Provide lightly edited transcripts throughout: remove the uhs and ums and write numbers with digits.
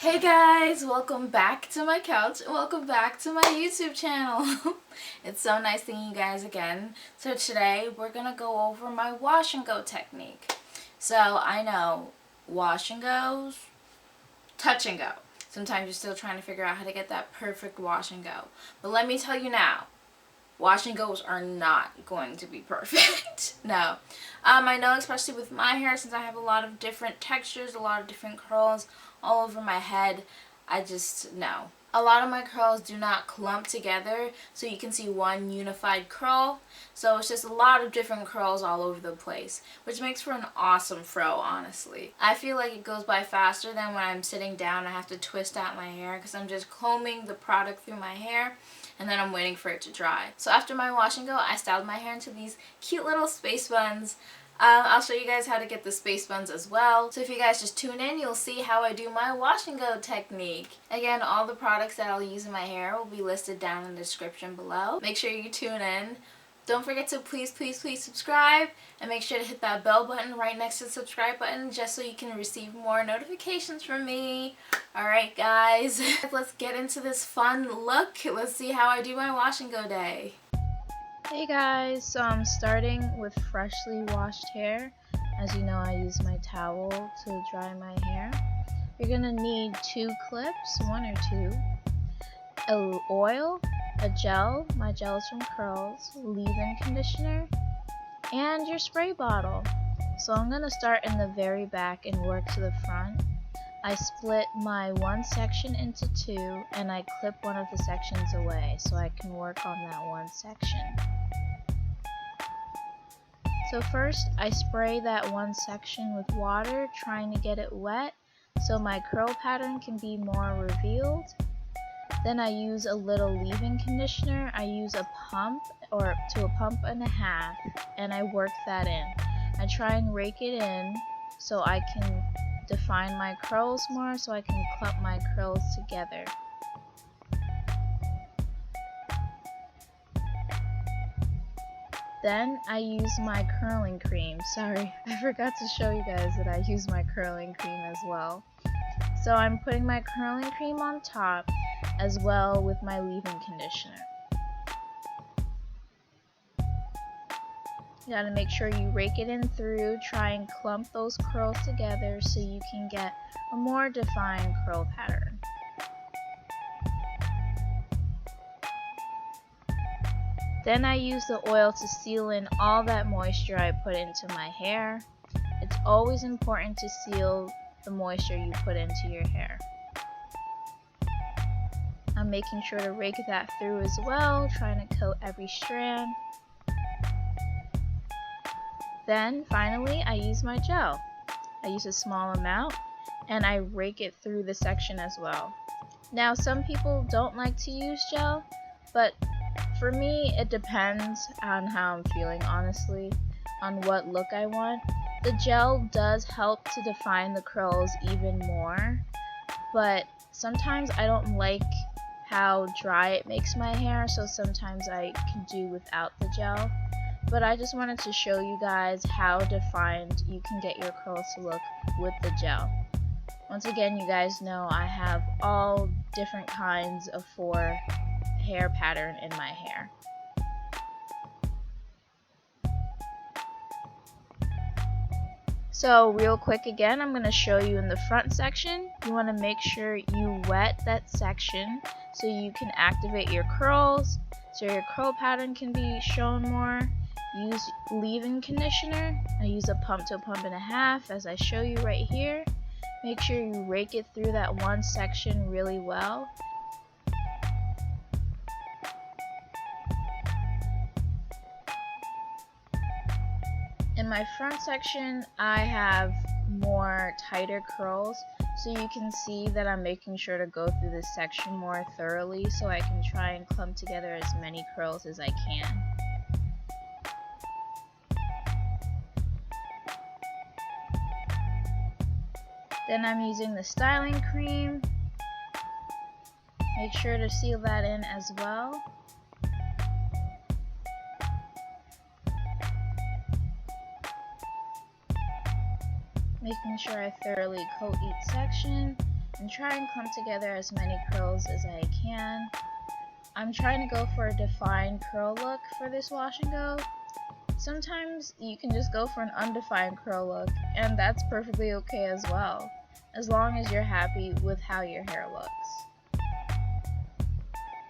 Hey guys, welcome back to my couch. Welcome back to my YouTube channel. It's so nice seeing you guys again. So today we're gonna go over my wash and go technique. So I know wash and goes, touch and go. Sometimes you're still trying to figure out how to get that perfect wash and go. But let me tell you now, wash and goes are not going to be perfect. No. I know, especially with my hair, since I have a lot of different textures, a lot of different curls all over my head, I just know. A lot of my curls do not clump together, so you can see one unified curl. So it's just a lot of different curls all over the place, which makes for an awesome fro, honestly. I feel like it goes by faster than when I'm sitting down and I have to twist out my hair because I'm just combing the product through my hair and then I'm waiting for it to dry. So after my wash and go, I styled my hair into these cute little space buns. I'll show you guys how to get the space buns as well. So if you guys just tune in, you'll see how I do my wash and go technique. Again, all the products that I'll use in my hair will be listed down in the description below. Make sure you tune in. Don't forget to please subscribe, and make sure to hit that bell button right next to the subscribe button just so you can receive more notifications from me. Alright guys, let's get into this fun look. Let's see how I do my wash and go day. Hey guys, so I'm starting with freshly washed hair. As you know, I use my towel to dry my hair. You're gonna need 2 clips, 1 or 2, a oil, a gel, my gel is from Curls, leave-in conditioner, and your spray bottle. So I'm gonna start in the very back and work to the front. I split my one section into 2 and I clip one of the sections away so I can work on that one section. So first I spray that one section with water, trying to get it wet so my curl pattern can be more revealed. Then I use a little leave-in conditioner. I use a pump or to a pump and a half and I work that in. I try and rake it in so I can define my curls more, so I can clump my curls together. Then I use my curling cream. Sorry, I forgot to show you guys that I use my curling cream as well. So I'm putting my curling cream on top as well with my leave-in conditioner. You gotta make sure you rake it in through, try and clump those curls together so you can get a more defined curl pattern. Then I use the oil to seal in all that moisture I put into my hair. It's always important to seal the moisture you put into your hair. I'm making sure to rake that through as well, trying to coat every strand. Then finally I use my gel. I use a small amount and I rake it through the section as well. Now some people don't like to use gel, but for me it depends on how I'm feeling, honestly, on what look I want. The gel does help to define the curls even more, but sometimes I don't like how dry it makes my hair, so sometimes I can do without the gel. But I just wanted to show you guys how defined you can get your curls to look with the gel. Once again, you guys know I have all different kinds of 4 hair pattern in my hair. So real quick again, I'm going to show you in the front section. You want to make sure you wet that section so you can activate your curls, so your curl pattern can be shown more. Use leave-in conditioner. I use a pump to a pump and a half as I show you right here. Make sure you rake it through that one section really well. In my front section, I have more tighter curls, so you can see that I'm making sure to go through this section more thoroughly so I can try and clump together as many curls as I can. Then I'm using the styling cream. Make sure to seal that in as well. Making sure I thoroughly coat each section. and try and clump together as many curls as I can. I'm trying to go for a defined curl look for this wash and go. Sometimes you can just go for an undefined curl look, and that's perfectly okay as well, as long as you're happy with how your hair looks.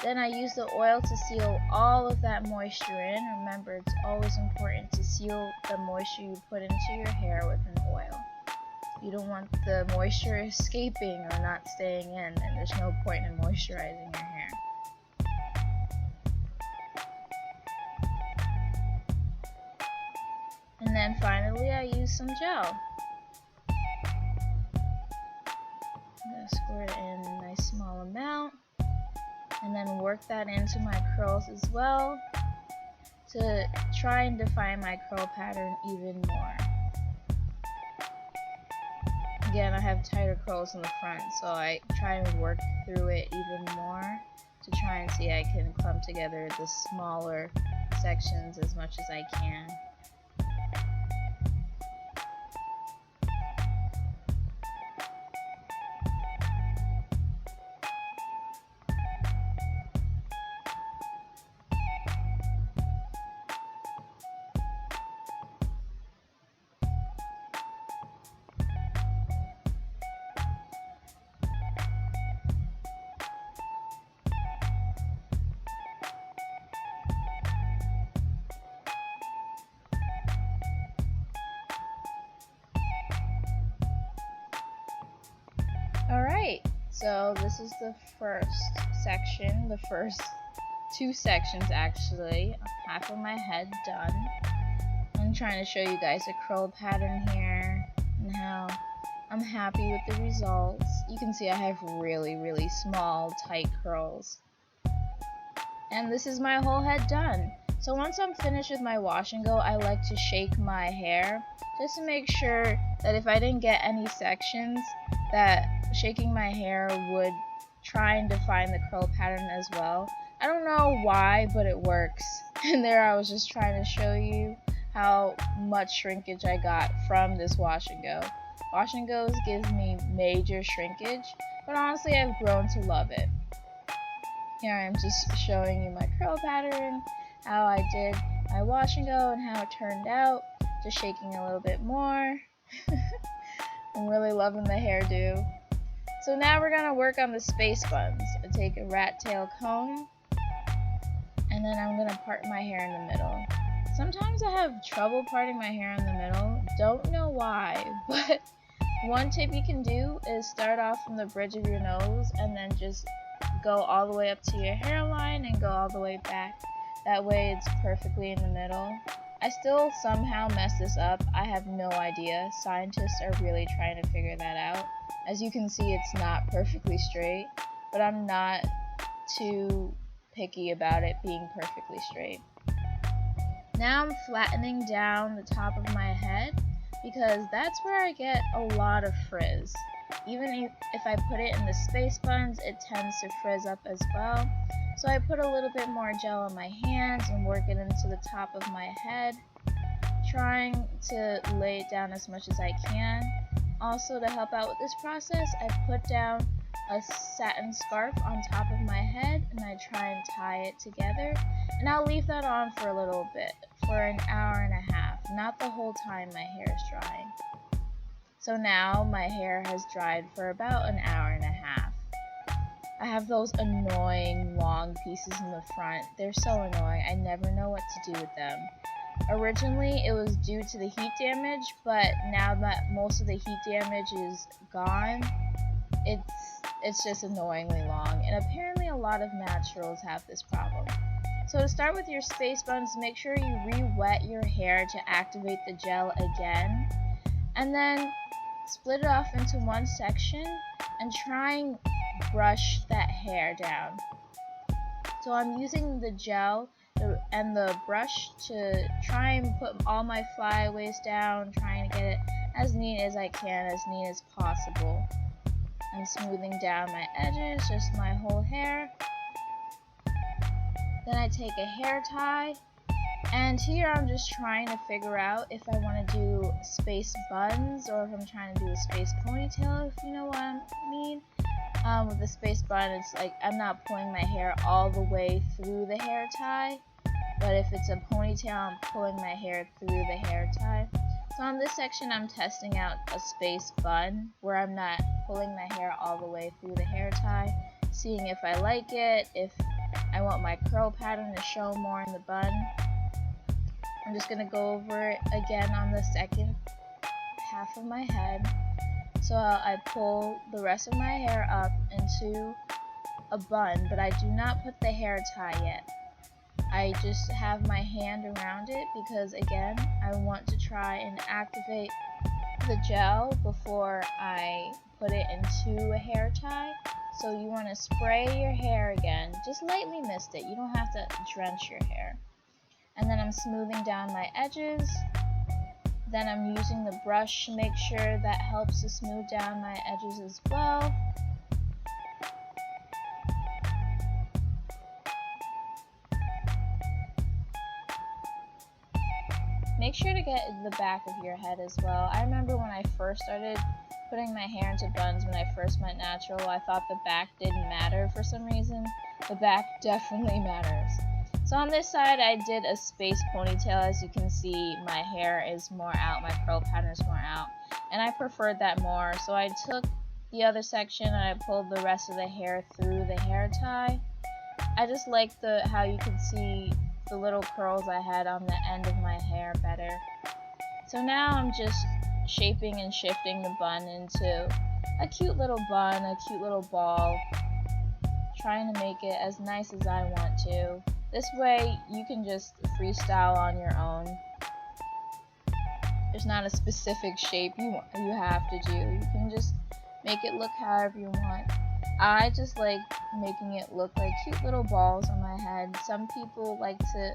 Then I use the oil to seal all of that moisture in. Remember, it's always important to seal the moisture you put into your hair with an oil. You don't want the moisture escaping or not staying in, and there's no point in moisturizing your hair. And then finally I use some gel. I'm going to squirt it in a nice small amount and then work that into my curls as well to try and define my curl pattern even more. Again, I have tighter curls in the front, so I try and work through it even more to try and see I can clump together the smaller sections as much as I can. Alright, so this is the first section, the first two sections actually, half of my head done. I'm trying to show you guys a curl pattern here and how I'm happy with the results. You can see I have really small, tight curls. And this is my whole head done. So once I'm finished with my wash and go, I like to shake my hair just to make sure that if I didn't get any sections, that shaking my hair would try and define the curl pattern as well. I don't know why, but it works. And there I was just trying to show you how much shrinkage I got from this wash and go. Wash and goes gives me major shrinkage, but honestly I've grown to love it. Here I am just showing you my curl pattern, how I did my wash and go and how it turned out. Just shaking a little bit more. I'm really loving the hairdo. So now we're gonna work on the space buns. I take a rat tail comb and then I'm gonna part my hair in the middle. Sometimes I have trouble parting my hair in the middle. Don't know why, but one tip you can do is start off from the bridge of your nose and then just go all the way up to your hairline and go all the way back. That way it's perfectly in the middle. I still somehow mess this up. I have no idea. Scientists are really trying to figure that out. As you can see, it's not perfectly straight, but I'm not too picky about it being perfectly straight. Now I'm flattening down the top of my head because that's where I get a lot of frizz. Even if I put it in the space buns, it tends to frizz up as well. So I put a little bit more gel on my hands and work it into the top of my head, trying to lay it down as much as I can. Also, to help out with this process, I put down a satin scarf on top of my head and I try and tie it together. And I'll leave that on for a little bit, for an hour and a half, not the whole time my hair is drying. So now my hair has dried for about an hour and a half. I have those annoying long pieces in the front. They're so annoying. I never know what to do with them. Originally it was due to the heat damage, but now that most of the heat damage is gone, it's just annoyingly long. And apparently a lot of naturals have this problem. So to start with your space buns, make sure you re-wet your hair to activate the gel again. And then split it off into one section and try and brush that hair down. So I'm using the gel and the brush to try and put all my flyaways down, trying to get it as neat as I can, as neat as possible. I'm smoothing down my edges, just my whole hair. Then I take a hair tie And here I'm just trying to figure out if I want to do space buns or if I'm trying to do a space ponytail, if you know what I mean. With the space bun, it's like I'm not pulling my hair all the way through the hair tie, but if it's a ponytail, I'm pulling my hair through the hair tie. So on this section, I'm testing out a space bun where I'm not pulling my hair all the way through the hair tie, seeing if I like it, if I want my curl pattern to show more in the bun. I'm just going to go over it again on the second half of my head. So I pull the rest of my hair up into a bun, but I do not put the hair tie yet. I just have my hand around it because, again, I want to try and activate the gel before I put it into a hair tie. So you want to spray your hair again, just lightly mist it. You don't have to drench your hair. And then I'm smoothing down my edges. Then I'm using the brush to make sure that helps to smooth down my edges as well. Make sure to get the back of your head as well. I remember when I first started putting my hair into buns, when I first went natural, I thought the back didn't matter for some reason. The back definitely matters. So on this side, I did a space ponytail. As you can see, my hair is more out, my curl pattern is more out, and I preferred that more. So I took the other section and I pulled the rest of the hair through the hair tie. I just like how you can see the little curls I had on the end of my hair better. So now I'm just shaping and shifting the bun into a cute little bun, a cute little ball, trying to make it as nice as I want to. This way you can just freestyle on your own. There's not a specific shape you have to do. You can just make it look however you want. I just like making it look like cute little balls on my head. Some people like to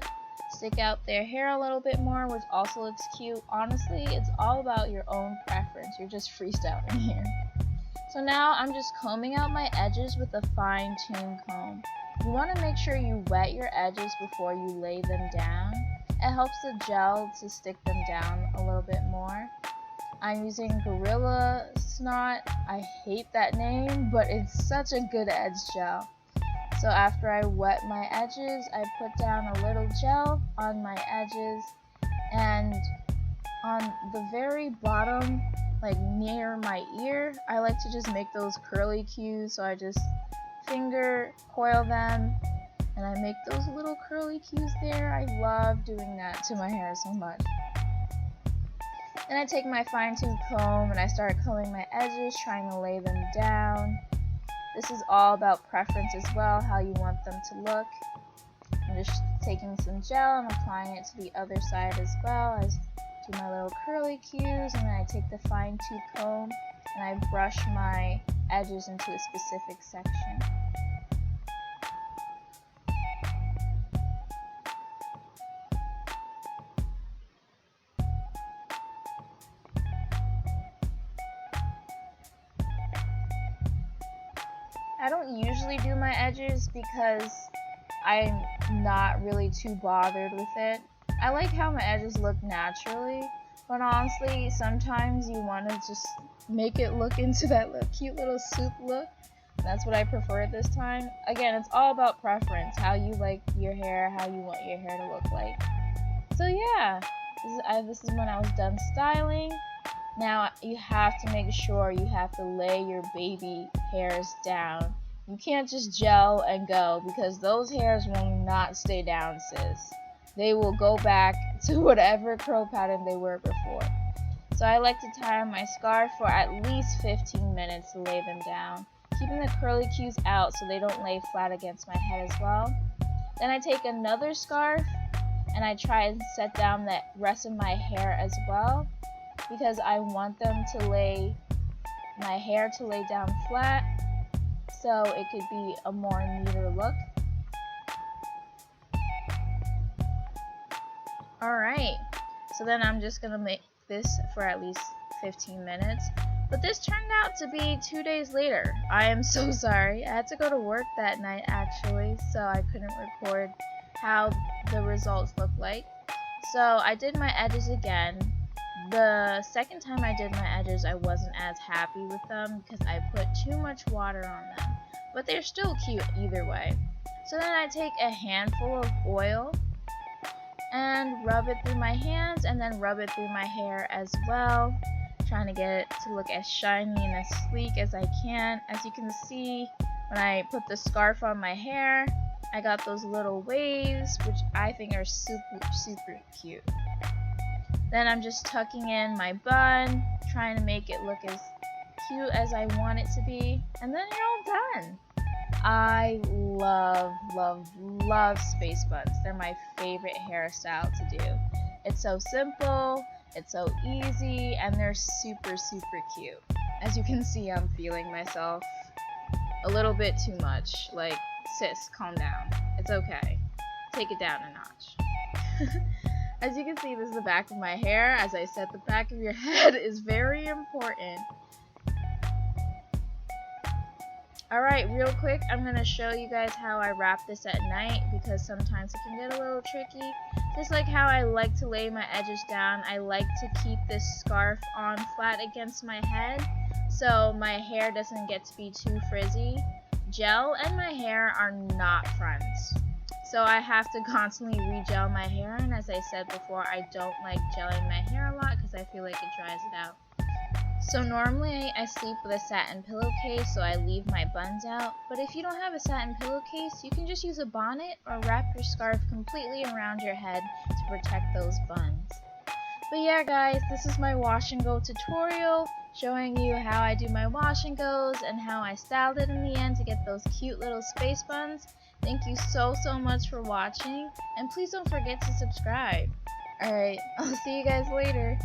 stick out their hair a little bit more, which also looks cute. Honestly, it's all about your own preference. You're just freestyling here. So now I'm just combing out my edges with a fine-tuned comb. You want to make sure you wet your edges before you lay them down. It helps the gel to stick them down a little bit more. I'm using Gorilla Snot. I hate that name, but it's such a good edge gel. So after I wet my edges, I put down a little gel on my edges, and on the very bottom, like near my ear, I like to just make those curly cues. So I just finger coil them and I make those little curly cues there. I love doing that to my hair so much. Then I take my fine-tooth comb and I start combing my edges, trying to lay them down. This is all about preference as well, how you want them to look. I'm just taking some gel and applying it to the other side as well. I do my little curly cues, and then I take the fine-tooth comb and I brush my edges into a specific section. I don't usually do my edges because I'm not really too bothered with it. I like how my edges look naturally, but honestly, sometimes you want to just make it look into that cute little soup look. That's what I prefer this time. Again, it's all about preference, how you like your hair, how you want your hair to look like. So yeah, this is when I was done styling. Now you have to make sure you have to lay your baby hairs down. You can't just gel and go, because those hairs will not stay down, sis. They will go back to whatever curl pattern they were before. So I like to tie on my scarf for at least 15 minutes to lay them down, keeping the curly cues out so they don't lay flat against my head as well. Then I take another scarf and I try and set down the rest of my hair as well, because I want my hair to lay down flat so it could be a more neater look. Alright, so then I'm just going to make this for at least 15 minutes. But this turned out to be 2 days later. I am so sorry. I had to go to work that night actually, so I couldn't record how the results look like. So I did my edges again. The second time I did my edges, I wasn't as happy with them because I put too much water on them. But they're still cute either way. So then I take a handful of oil and rub it through my hands and then rub it through my hair as well. Trying to get it to look as shiny and as sleek as I can. As you can see, when I put the scarf on my hair, I got those little waves, which I think are super cute. Then I'm just tucking in my bun, trying to make it look as cute as I want it to be, and then you're all done. I love space buns. They're my favorite hairstyle to do. It's so simple, it's so easy, and they're super cute. As you can see, I'm feeling myself a little bit too much. Like, sis, calm down. It's okay. Take it down a notch. As you can see, this is the back of my hair. As I said, the back of your head is very important. Alright, real quick, I'm going to show you guys how I wrap this at night because sometimes it can get a little tricky. Just like how I like to lay my edges down, I like to keep this scarf on flat against my head so my hair doesn't get to be too frizzy. Gel and my hair are not friends. So I have to constantly re-gel my hair, and as I said before, I don't like gelling my hair a lot because I feel like it dries it out. So normally I sleep with a satin pillowcase, so I leave my buns out. But if you don't have a satin pillowcase, you can just use a bonnet or wrap your scarf completely around your head to protect those buns. But yeah guys, this is my wash and go tutorial, showing you how I do my wash and goes and how I styled it in the end to get those cute little space buns. Thank you so much for watching, and please don't forget to subscribe. Alright, I'll see you guys later.